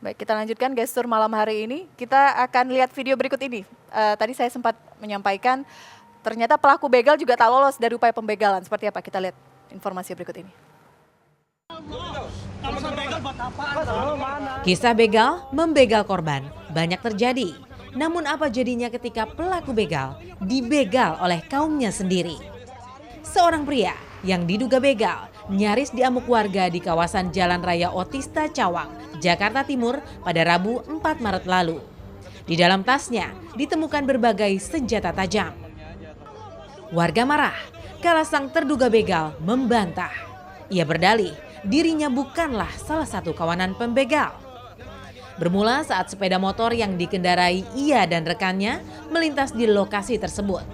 Baik, kita lanjutkan gestur malam hari ini. Kita akan lihat video berikut ini. Tadi saya sempat menyampaikan, ternyata pelaku begal juga tak lolos dari upaya pembegalan. Seperti apa? Kita lihat informasi berikut ini. Kisah begal membegal korban banyak terjadi. Namun apa jadinya ketika pelaku begal dibegal oleh kaumnya sendiri? Seorang pria yang diduga begal nyaris diamuk warga di kawasan Jalan Raya Otista Cawang, Jakarta Timur pada Rabu 4 Maret lalu. Di dalam tasnya ditemukan berbagai senjata tajam. Warga marah kala sang terduga begal membantah. Ia berdalih dirinya bukanlah salah satu kawanan pembegal. Bermula saat sepeda motor yang dikendarai ia dan rekannya melintas di lokasi tersebut.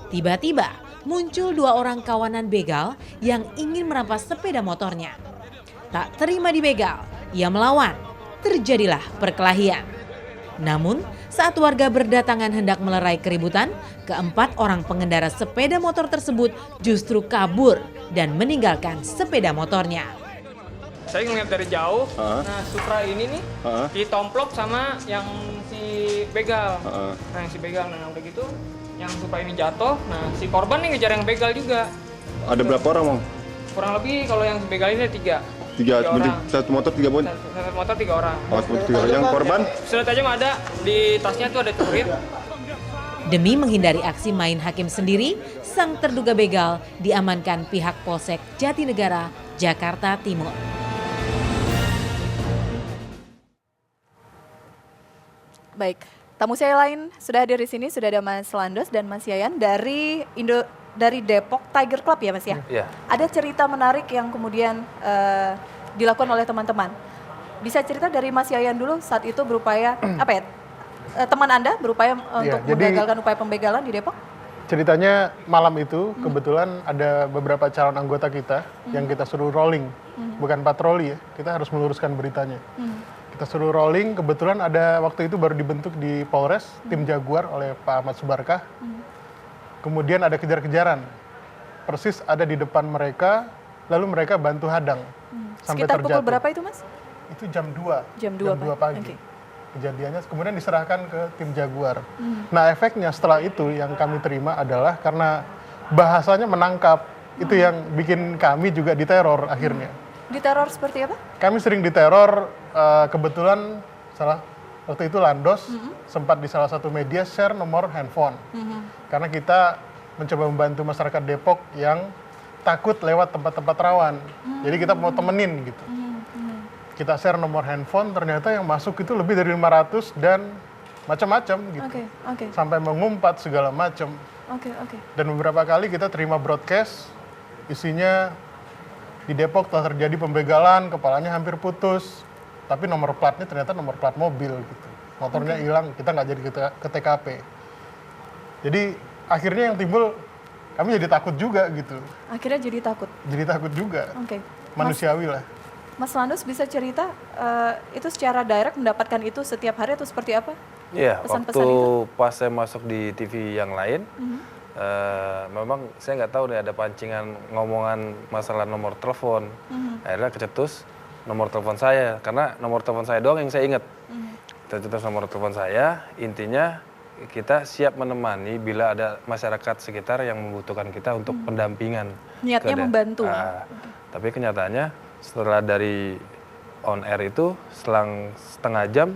Tiba-tiba muncul dua orang kawanan begal yang ingin merampas sepeda motornya. Tak terima dibegal, ia melawan. Terjadilah perkelahian. Namun saat warga berdatangan hendak melerai keributan, keempat orang pengendara sepeda motor tersebut justru kabur dan meninggalkan sepeda motornya. Saya ngeliat dari jauh, nah Supra ini nih ditomplok sama yang si begal. Nah yang si begal, nah udah gitu yang Supra ini jatuh, nah si korban nih ngejar yang begal juga. Ada berapa orang, Bang? Kurang lebih kalau yang si begal ini ada tiga Tiga, satu motor 3 poin? Satu motor 3 orang. Oh, 3 orang. Yang korban? Sudah tajam ada, di tasnya tuh ada celurit. Demi menghindari aksi main hakim sendiri, sang terduga begal diamankan pihak Polsek Jatinegara, Jakarta Timur. Baik, tamu saya lain sudah hadir di sini, sudah ada Mas Landos dan Mas Yayan dari Depok Tiger Club ya Mas ya? Iya. Ada cerita menarik yang kemudian dilakukan oleh teman-teman. Bisa cerita dari Mas Yayan dulu saat itu berupaya, apa ya, teman Anda berupaya untuk menggagalkan upaya pembegalan di Depok? Ceritanya malam itu kebetulan ada beberapa calon anggota kita yang kita suruh rolling, bukan patroli ya, kita harus meluruskan beritanya. Kita suruh rolling, kebetulan ada waktu itu baru dibentuk di Polres, tim Jaguar oleh Pak Ahmad Subarkah. Kemudian ada kejar-kejaran, persis ada di depan mereka, lalu mereka bantu hadang sampai Sekitar terjatuh. pukul berapa itu Mas? Itu jam 2, Jam 2 pagi. Okay. Kejadiannya kemudian diserahkan ke tim Jaguar. Nah efeknya setelah itu yang kami terima adalah karena bahasanya menangkap, itu yang bikin kami juga diteror akhirnya. Diteror seperti apa? Kami sering diteror, kebetulan waktu itu Landos sempat di salah satu media share nomor handphone. Karena kita mencoba membantu masyarakat Depok yang takut lewat tempat-tempat rawan. Jadi kita mau temenin gitu. Kita share nomor handphone, ternyata yang masuk itu lebih dari 500 dan macam-macam gitu. Sampai mengumpat segala macam. Dan beberapa kali kita terima broadcast, isinya di Depok telah terjadi pembegalan, kepalanya hampir putus. Tapi nomor platnya ternyata nomor plat mobil gitu. Motornya hilang, kita nggak jadi ke TKP. Jadi akhirnya yang timbul, kami jadi takut juga gitu. Akhirnya jadi takut? Jadi takut juga, manusiawi lah. Mas Landos bisa cerita itu secara direct mendapatkan itu setiap hari atau seperti apa? Iya, Pesan-pesan waktu itu? pas saya masuk di TV yang lain, memang saya nggak tahu nih ada pancingan ngomongan masalah nomor telepon. Akhirnya kecetus nomor telepon saya, karena nomor telepon saya doang yang saya ingat. Kecetus nomor telepon saya, intinya kita siap menemani bila ada masyarakat sekitar yang membutuhkan kita untuk pendampingan. Niatnya membantu. Tapi kenyataannya setelah dari on air itu, selang setengah jam,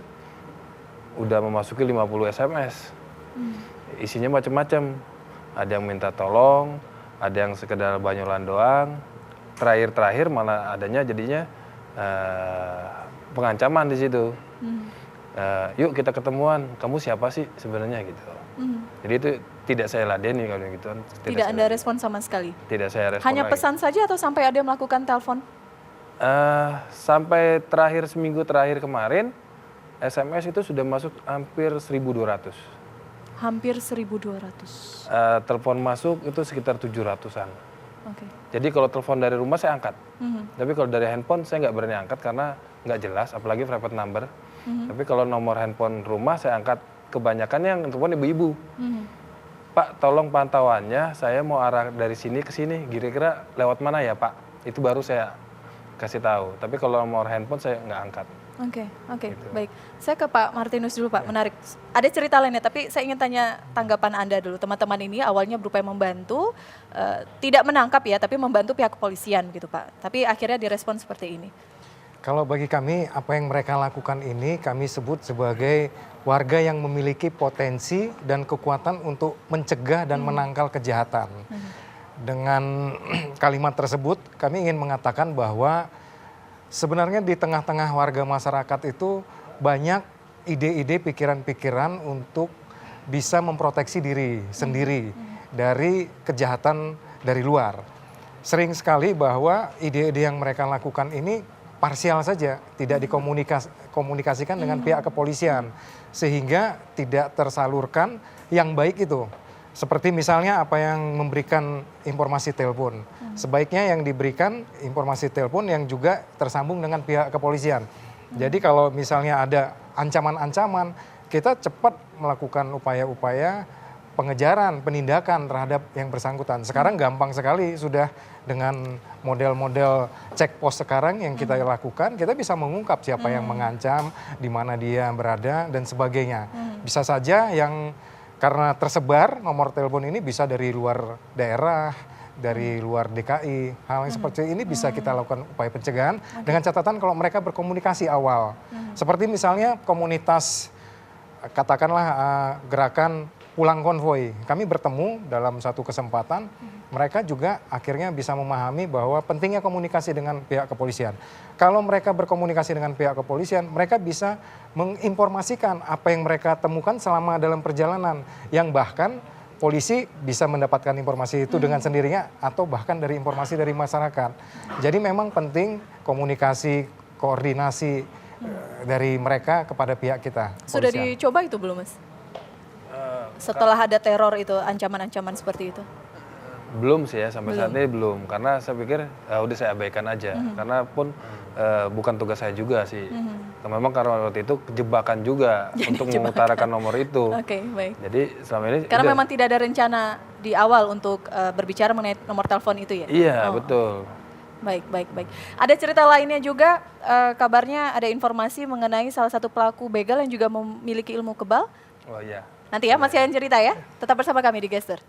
udah memasuki 50 SMS. Isinya macam-macam. Ada yang minta tolong, ada yang sekedar banyolan doang. Terakhir malah adanya jadinya pengancaman di situ. Yuk kita ketemuan, kamu siapa sih sebenarnya gitu. Jadi itu tidak saya ladeni kalau gitu. Tidak Anda respon sama sekali? Tidak saya respon. Hanya pesan saja atau sampai ada melakukan telepon? Sampai seminggu terakhir kemarin, SMS itu sudah masuk hampir 1.200. Hampir 1.200. Telepon masuk itu sekitar 700-an. Jadi kalau telepon dari rumah saya angkat. Tapi kalau dari handphone saya nggak berani angkat karena nggak jelas, apalagi private number. Tapi kalau nomor handphone rumah saya angkat. Kebanyakan yang telepon ibu-ibu. Pak, tolong pantauannya, saya mau arah dari sini ke sini, kira-kira lewat mana ya Pak? Itu baru saya kasih tahu. Tapi kalau nomor handphone saya nggak angkat. Oke, baik. Saya ke Pak Martinus dulu Pak, menarik. Ada cerita lainnya, tapi saya ingin tanya tanggapan Anda dulu. Teman-teman ini awalnya berupaya membantu, tidak menangkap ya, tapi membantu pihak kepolisian gitu Pak. Tapi akhirnya direspon seperti ini. Kalau bagi kami, apa yang mereka lakukan ini kami sebut sebagai warga yang memiliki potensi dan kekuatan untuk mencegah dan menangkal kejahatan. Dengan kalimat tersebut, kami ingin mengatakan bahwa sebenarnya di tengah-tengah warga masyarakat itu banyak ide-ide, pikiran-pikiran untuk bisa memproteksi diri sendiri dari kejahatan dari luar. Sering sekali bahwa ide-ide yang mereka lakukan ini parsial saja, tidak dikomunikasikan dengan pihak kepolisian, sehingga tidak tersalurkan yang baik itu. Seperti misalnya apa yang memberikan informasi telepon. Sebaiknya yang diberikan informasi telepon yang juga tersambung dengan pihak kepolisian. Jadi kalau misalnya ada ancaman-ancaman, kita cepat melakukan upaya-upaya pengejaran, penindakan terhadap yang bersangkutan. Sekarang gampang sekali sudah dengan model-model cek pos sekarang yang kita lakukan, kita bisa mengungkap siapa yang mengancam, di mana dia berada dan sebagainya. Bisa saja yang karena tersebar nomor telepon ini bisa dari luar daerah, dari luar DKI. Hal yang seperti ini bisa kita lakukan upaya pencegahan dengan catatan kalau mereka berkomunikasi awal. Seperti misalnya komunitas, katakanlah gerakan pulang konvoi. Kami bertemu dalam satu kesempatan, mereka juga akhirnya bisa memahami bahwa pentingnya komunikasi dengan pihak kepolisian. Kalau mereka berkomunikasi dengan pihak kepolisian, mereka bisa menginformasikan apa yang mereka temukan selama dalam perjalanan, yang bahkan polisi bisa mendapatkan informasi itu dengan sendirinya atau bahkan dari informasi dari masyarakat. Jadi memang penting komunikasi, koordinasi dari mereka kepada pihak kita. Sudah kepolisian. dicoba itu belum Mas? Setelah ada teror itu, ancaman-ancaman seperti itu? Belum sih ya, sampai saat ini belum. Karena saya pikir udah saya abaikan aja. Karena pun bukan tugas saya juga sih. Memang karena waktu itu jebakan juga untuk mengutarakan nomor itu. Oke, baik. Jadi selama ini Karena udah. memang tidak ada rencana di awal untuk berbicara mengenai nomor telepon itu ya? Iya, betul. Baik. Ada cerita lainnya juga, kabarnya ada informasi mengenai salah satu pelaku begal yang juga memiliki ilmu kebal. Oh iya. Nanti ya, masih ada cerita ya. Tetap bersama kami di Gestur.